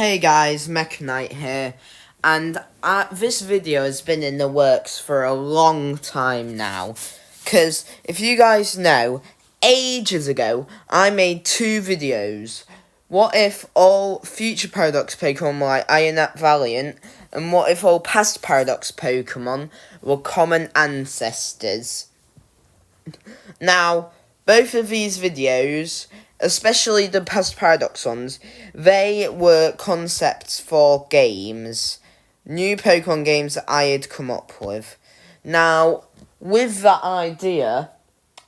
Hey guys, Mech Knight here, and this video has been in the works for a long time now, because if you guys know, ages ago, I made two videos. What if all future Paradox Pokemon were like Ionette Valiant, and what if all past Paradox Pokemon were common ancestors? Now, both of these videos, especially the past Paradox ones, they were concepts for games. New Pokemon games that I had come up with. Now, with that idea,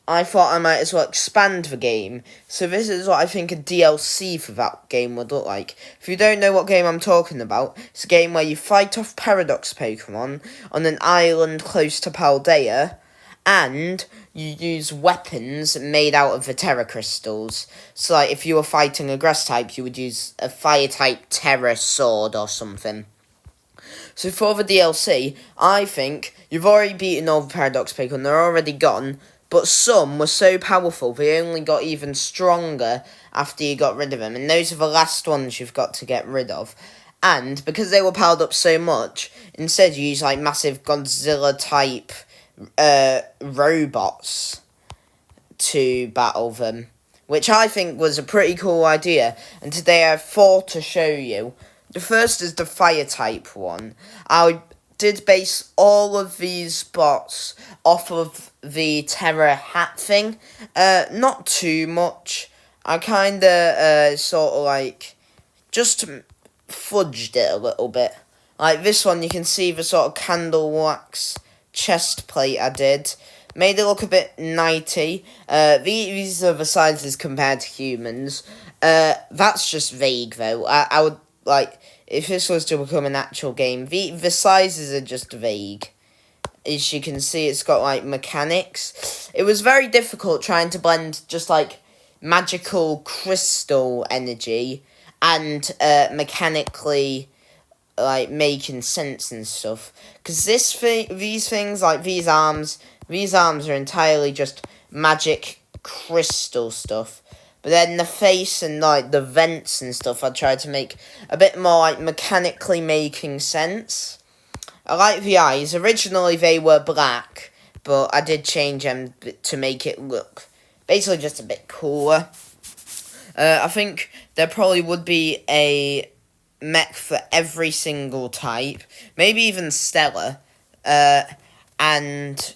I thought I might as well expand the game. So this is what I think a DLC for that game would look like. If you don't know what game I'm talking about, it's a game where you fight off Paradox Pokemon on an island close to Paldea, and you use weapons made out of the Tera crystals. So, like, if you were fighting a grass type, you would use a fire type Tera sword or something. So for the DLC, I think you've already beaten all the Paradox Pokemon, they're already gone, but some were so powerful, they only got even stronger after you got rid of them, and those are the last ones you've got to get rid of. And because they were powered up so much, instead you use, like, massive Godzilla-type robots to battle them, which I think was a pretty cool idea, and today I have four to show you. The first is the fire type one. I did base all of these bots off of the Tera hat thing, not too much. I kinda sort of like just fudged it a little bit. Like this one, you can see the sort of candle wax chest plate I did. Made it look a bit knighty. These are the sizes compared to humans. That's just vague though. I would like, if this was to become an actual game, the sizes are just vague. As you can see, it's got like mechanics. It was very difficult trying to blend just like magical crystal energy and mechanically like making sense and stuff, because these things, like these arms are entirely just magic crystal stuff, but then the face and like the vents and stuff I tried to make a bit more like mechanically making sense. I like the eyes. Originally they were black, but I did change them to make it look basically just a bit cooler. I think there probably would be a mech for every single type, maybe even Stellar, and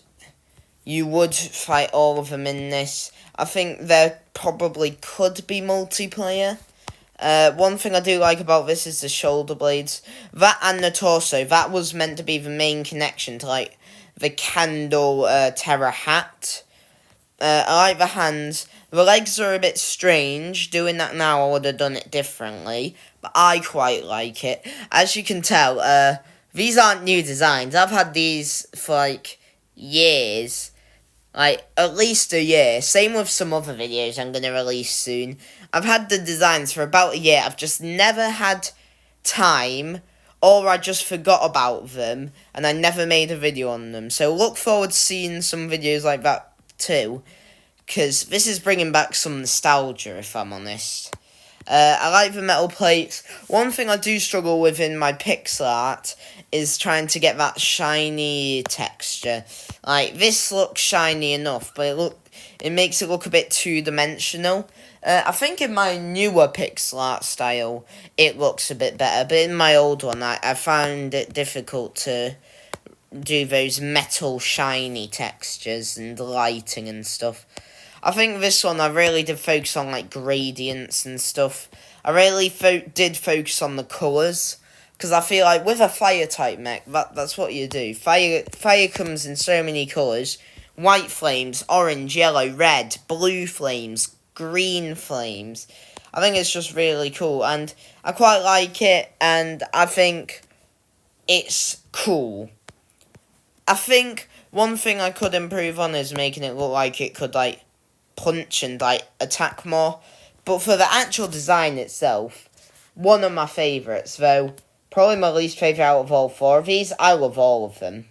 you would fight all of them in this. I think there probably could be multiplayer. One thing I do like about this is the shoulder blades. That and the torso, that was meant to be the main connection to, like, the Candle Tera hat. I like the hands. The legs are a bit strange. Doing that now, I would have done it differently, but I quite like it. As you can tell, these aren't new designs. I've had these for, like, years. Like, at least a year. Same with some other videos I'm going to release soon. I've had the designs for about a year. I've just never had time, or I just forgot about them, and I never made a video on them. So look forward to seeing some videos like that too, because this is bringing back some nostalgia, if I'm honest. I like the metal plates. One thing I do struggle with in my pixel art is trying to get that shiny texture. Like, this looks shiny enough, but it makes it look a bit two-dimensional. I think in my newer pixel art style, it looks a bit better, but in my old one, I found it difficult to do those metal shiny textures and lighting and stuff. I think this one I really did focus on like gradients and stuff. I really did focus on the colours, because I feel like with a fire type mech, that's what you do. Fire comes in so many colours: white flames, orange, yellow, red, blue flames, green flames. I think it's just really cool, and I quite like it, and I think it's cool. I think one thing I could improve on is making it look like it could, like, punch and, like, attack more. But for the actual design itself, one of my favourites, though probably my least favourite out of all four of these. I love all of them.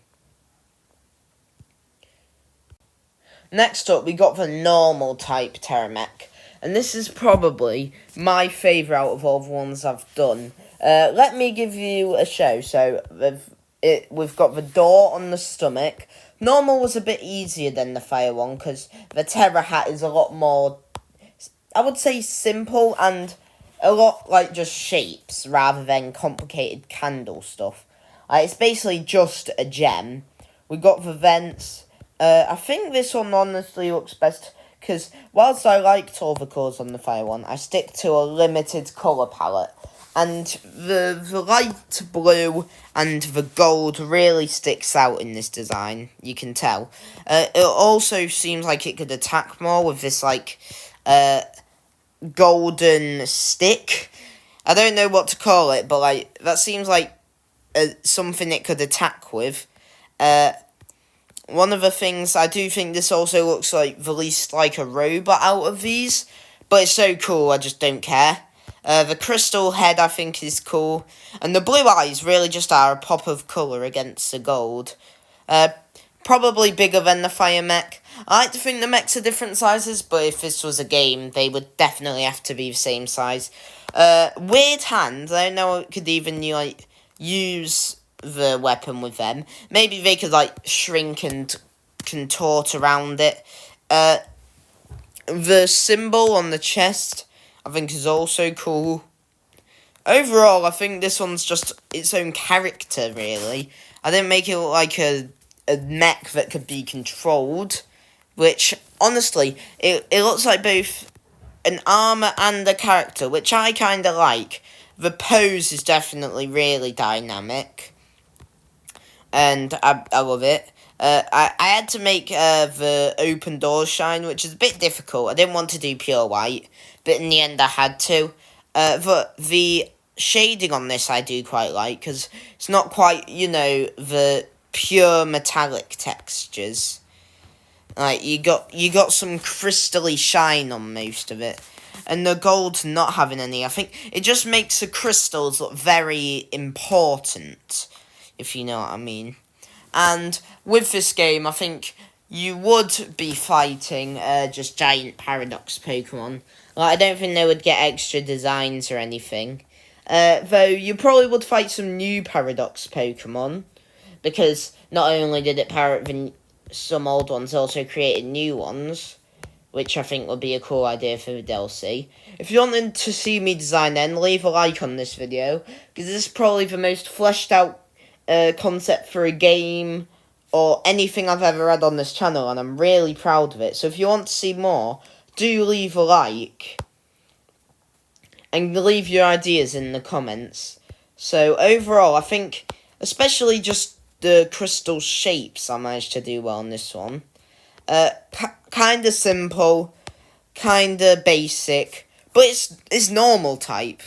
Next up, we got the normal type Tera mech, and this is probably my favourite out of all the ones I've done. Let me give you a show. So we've got the door on the stomach. Normal was a bit easier than the fire one because the Tera hat is a lot more, I would say, simple and a lot like just shapes rather than complicated candle stuff. It's basically just a gem. We got the vents. I think this one honestly looks best because whilst I liked all the colours on the fire one, I stick to a limited colour palette. And the light blue and the gold really sticks out in this design, you can tell. It also seems like it could attack more with this, like, golden stick. I don't know what to call it, but, like, that seems like something it could attack with. One of the things, I do think this also looks like the least like a robot out of these, but it's so cool, I just don't care. The crystal head, I think, is cool. And the blue eyes really just are a pop of colour against the gold. Probably bigger than the fire mech. I like to think the mechs are different sizes, but if this was a game, they would definitely have to be the same size. Weird hands. I don't know if it could even, like, use the weapon with them. Maybe they could, like, shrink and contort around it. The symbol on the chest, I think, is also cool. Overall, I think this one's just its own character, really. I didn't make it look like a mech that could be controlled, which, honestly, it looks like both an armour and a character, which I kind of like. The pose is definitely really dynamic, and I love it. I had to make the open doors shine, which is a bit difficult. I didn't want to do pure white, but in the end I had to. The shading on this I do quite like, because it's not quite, the pure metallic textures. Like, you got some crystally shine on most of it. And the gold not having any, I think it just makes the crystals look very important, if you know what I mean. And with this game, I think you would be fighting just giant Paradox Pokemon. Like, I don't think they would get extra designs or anything. Though you probably would fight some new Paradox Pokemon, because not only did it parrot some old ones, it also created new ones, which I think would be a cool idea for the DLC. If you wanted to see me design then, leave a like on this video, because this is probably the most fleshed out concept for a game or anything I've ever had on this channel, and I'm really proud of it. So if you want to see more, do leave a like and leave your ideas in the comments. So overall, I think especially just the crystal shapes I managed to do well on this one. Kinda simple, kinda basic, but it's normal type.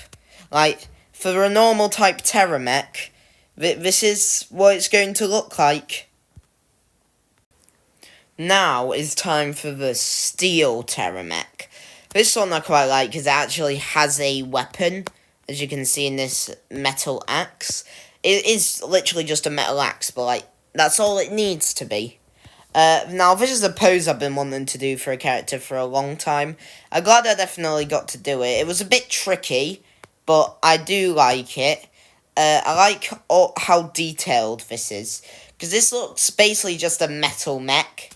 Like, for a normal type Tera mech, this is what it's going to look like. Now is time for the Steel Tera mech. This one I quite like because it actually has a weapon, as you can see in this metal axe. It is literally just a metal axe, but like, that's all it needs to be. Now, this is a pose I've been wanting to do for a character for a long time. I'm glad I definitely got to do it. It was a bit tricky, but I do like it. I like how detailed this is, because this looks basically just a metal mech.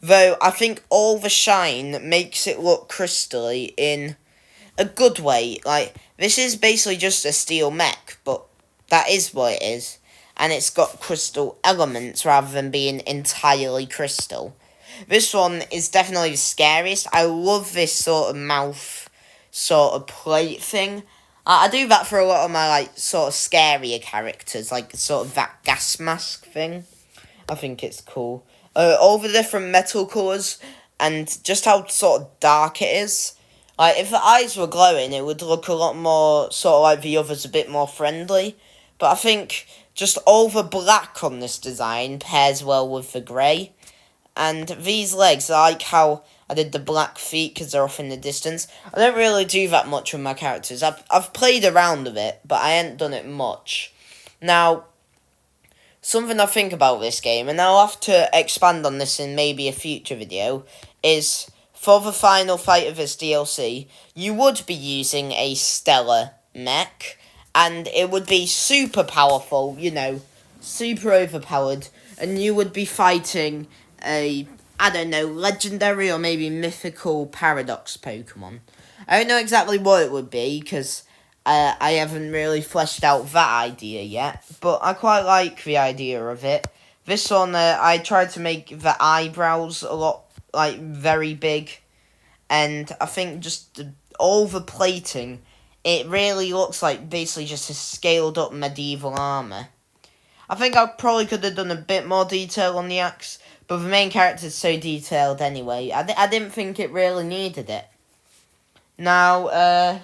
Though, I think all the shine makes it look crystally in a good way. Like, this is basically just a steel mech, but that is what it is. And it's got crystal elements rather than being entirely crystal. This one is definitely the scariest. I love this sort of mouth sort of plate thing. I do that for a lot of my, like, sort of scarier characters, like sort of that gas mask thing. I think it's cool. All the different metal colours and just how sort of dark it is. Like, if the eyes were glowing, it would look a lot more sort of like the others, a bit more friendly. But I think just all the black on this design pairs well with the grey. And these legs, I like how I did the black feet because they're off in the distance. I don't really do that much with my characters. I've played around with it, but I ain't done it much. Now, something I think about this game, and I'll have to expand on this in maybe a future video, is for the final fight of this DLC, you would be using a Stellar mech, and it would be super powerful, you know, super overpowered, and you would be fighting a, I don't know, legendary or maybe mythical paradox Pokemon. I don't know exactly what it would be, because I haven't really fleshed out that idea yet, but I quite like the idea of it. This one, I tried to make the eyebrows a lot, like, very big, and I think just all the plating, it really looks like basically just a scaled up medieval armour. I think I probably could have done a bit more detail on the axe, but the main character is so detailed anyway. I didn't think it really needed it. Now,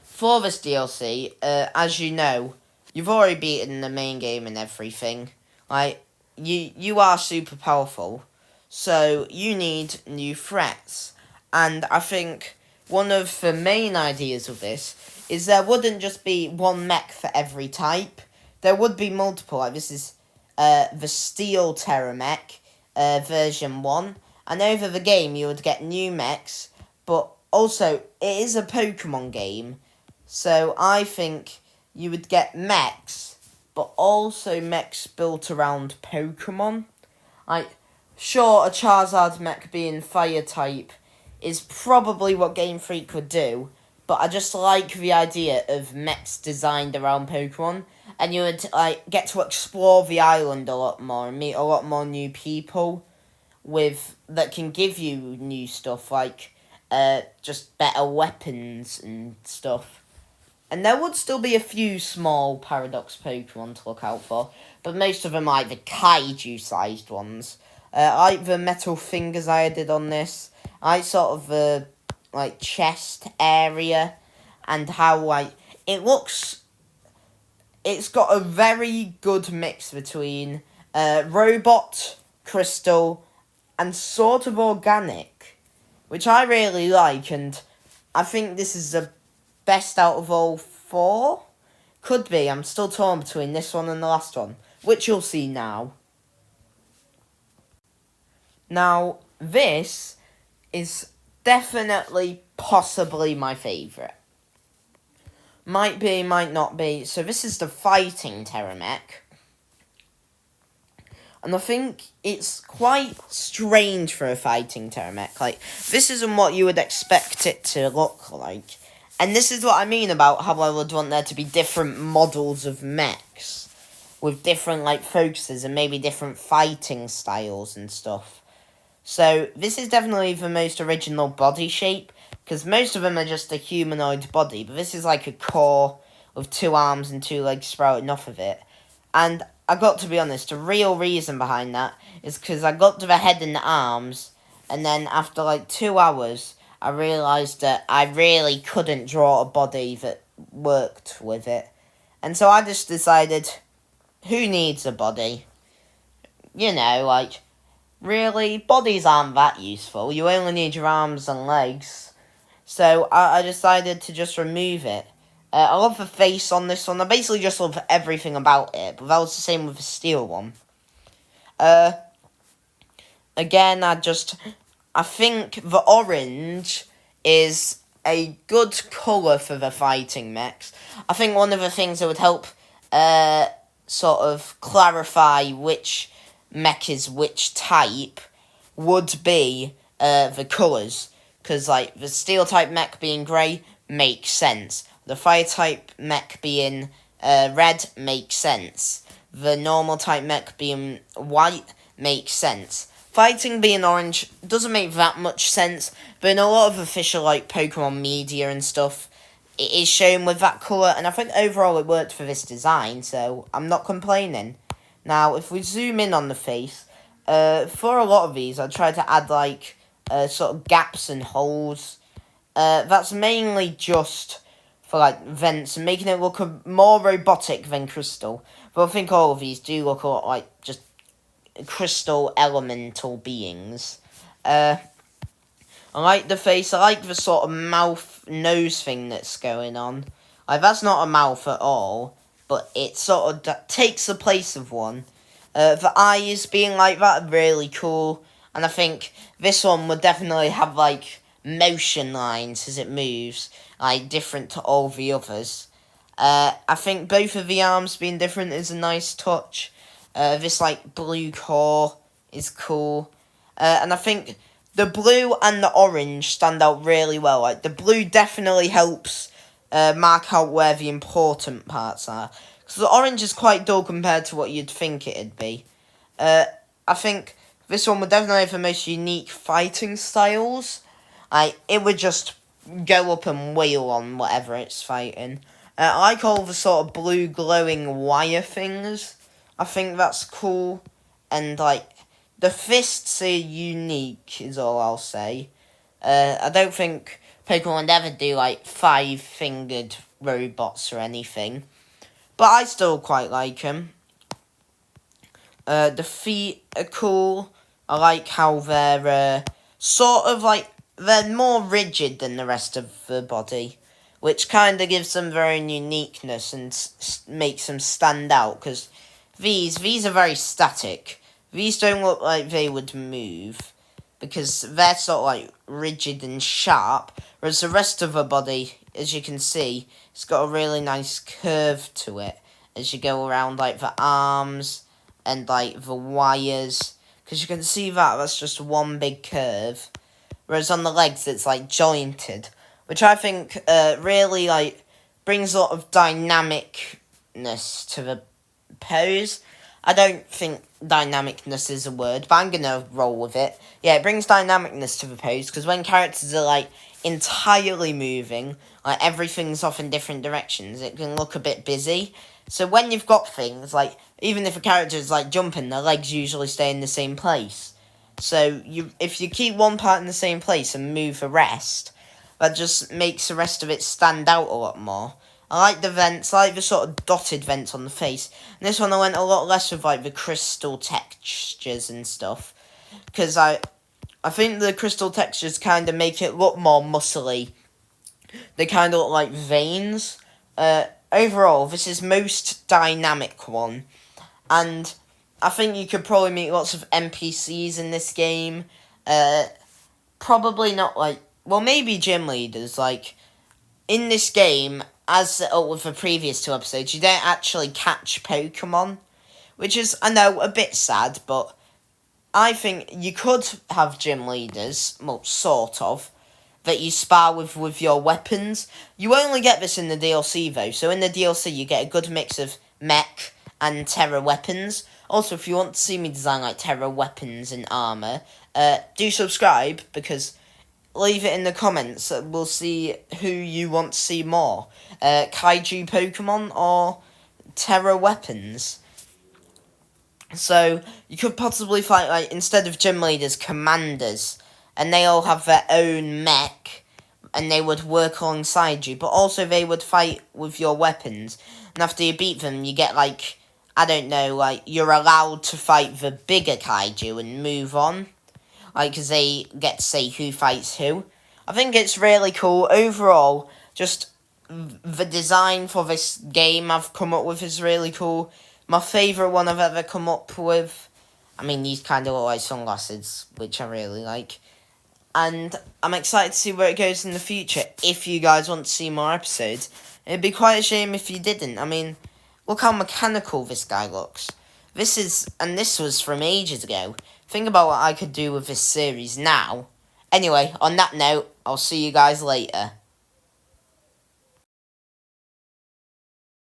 for this DLC, as you know, you've already beaten the main game and everything. Like, you are super powerful, so you need new threats. And I think one of the main ideas of this is there wouldn't just be one mech for every type. There would be multiple. Like, this is the Steel Tera mech, version 1. And over the game, you would get new mechs, but also, it is a Pokemon game, so I think you would get mechs, but also mechs built around Pokemon. Like, sure, a Charizard mech being fire type is probably what Game Freak would do, but I just like the idea of mechs designed around Pokemon, and you would like get to explore the island a lot more and meet a lot more new people that can give you new stuff, like just better weapons and stuff. And there would still be a few small Paradox Pokemon to look out for, but most of them are like the kaiju-sized ones. I like the metal fingers I did on this. I like sort of the like chest area, and how like it looks. It's got a very good mix between robot, crystal, and sort of organic, which I really like, and I think this is the best out of all 4. Could be, I'm still torn between this one and the last one, which you'll see now. Now, this is definitely, possibly my favourite. Might be, might not be. So this is the Fighting Tera mech. And I think it's quite strange for a Fighting Tera mech. Like, this isn't what you would expect it to look like. And this is what I mean about how I would want there to be different models of mechs, with different, like, focuses and maybe different fighting styles and stuff. So, this is definitely the most original body shape, because most of them are just a humanoid body, but this is like a core with 2 arms and 2 legs sprouting off of it. And I got to be honest, the real reason behind that is because I got to the head and the arms, and then after like 2 hours, I realised that I really couldn't draw a body that worked with it. And so I just decided, who needs a body? You know, like, really, bodies aren't that useful. You only need your arms and legs. So I decided to just remove it. I love the face on this one. I basically just love everything about it. But that was the same with the steel one. Again, I think the orange is a good colour for the fighting mechs. I think one of the things that would help sort of clarify which mech is which type would be the colours. Because, like, the steel-type mech being grey makes sense. The fire-type mech being red makes sense. The normal-type mech being white makes sense. Fighting being orange doesn't make that much sense, but in a lot of official, like, Pokemon media and stuff, it is shown with that colour, and I think overall it worked for this design, so I'm not complaining. Now, if we zoom in on the face, for a lot of these, I tried to add, like, sort of gaps and holes. That's mainly just for, like, vents and making it look more robotic than crystal. But I think all of these do look a lot like just crystal elemental beings. I like the face. I like the sort of mouth, nose thing that's going on. Like, that's not a mouth at all, but it sort of takes the place of one. The eyes being like that, really cool. And I think this one would definitely have, like, motion lines as it moves, like, different to all the others. I think both of the arms being different is a nice touch. This like blue core is cool. And I think the blue and the orange stand out really well. Like the blue definitely helps mark out where the important parts are. Because the orange is quite dull compared to what you'd think it'd be. I think this one would definitely have the most unique fighting styles. Like, it would just go up and wheel on whatever it's fighting. I like all the sort of blue glowing wire things. I think that's cool. And, like, the fists are unique, is all I'll say. I don't think Pokemon would ever do, like, 5-fingered robots or anything. But I still quite like them. The feet are cool. I like how they're sort of like, they're more rigid than the rest of the body, which kind of gives them their own uniqueness and makes them stand out, because these are very static. These don't look like they would move, because they're sort of like rigid and sharp, whereas the rest of the body, as you can see, it's got a really nice curve to it as you go around like the arms and like the wires, because you can see that's just one big curve, whereas on the legs it's like jointed, which I think really like brings a lot of dynamicness to the pose. I don't think dynamicness is a word, but I'm gonna roll with it. Yeah, it brings dynamicness to the pose, because when characters are like entirely moving, like everything's off in different directions, it can look a bit busy. So when you've got things like, even if a character is like jumping, their legs usually stay in the same place. So if you keep one part in the same place and move the rest, that just makes the rest of it stand out a lot more. I like the vents, I like the sort of dotted vents on the face. And this one I went a lot less with like the crystal textures and stuff, because I think the crystal textures kind of make it look more muscly. They kind of look like veins. Overall, this is most dynamic one, and I think you could probably meet lots of NPCs in this game. Probably not like, well, maybe gym leaders. Like, in this game, as with the previous 2 episodes, you don't actually catch Pokemon, which is, I know, a bit sad, but I think you could have gym leaders, well, sort of, that you spar with your weapons. You only get this in the DLC, though, so in the DLC you get a good mix of mech and Tera weapons. Also, if you want to see me design, like, Tera weapons and armour, do subscribe, because leave it in the comments. We'll see who you want to see more. Kaiju Pokemon or Tera weapons. So, you could possibly fight, like, instead of gym leaders, commanders, and they all have their own mech, and they would work alongside you, but also they would fight with your weapons, and after you beat them, you get, like, I don't know, like, you're allowed to fight the bigger kaiju and move on, like, because they get to say who fights who. I think it's really cool. Overall, just the design for this game I've come up with is really cool. My favourite one I've ever come up with, I mean, these kind of look like sunglasses, which I really like. And I'm excited to see where it goes in the future, if you guys want to see more episodes. It'd be quite a shame if you didn't. I mean, look how mechanical this guy looks. This was from ages ago. Think about what I could do with this series now. Anyway, on that note, I'll see you guys later.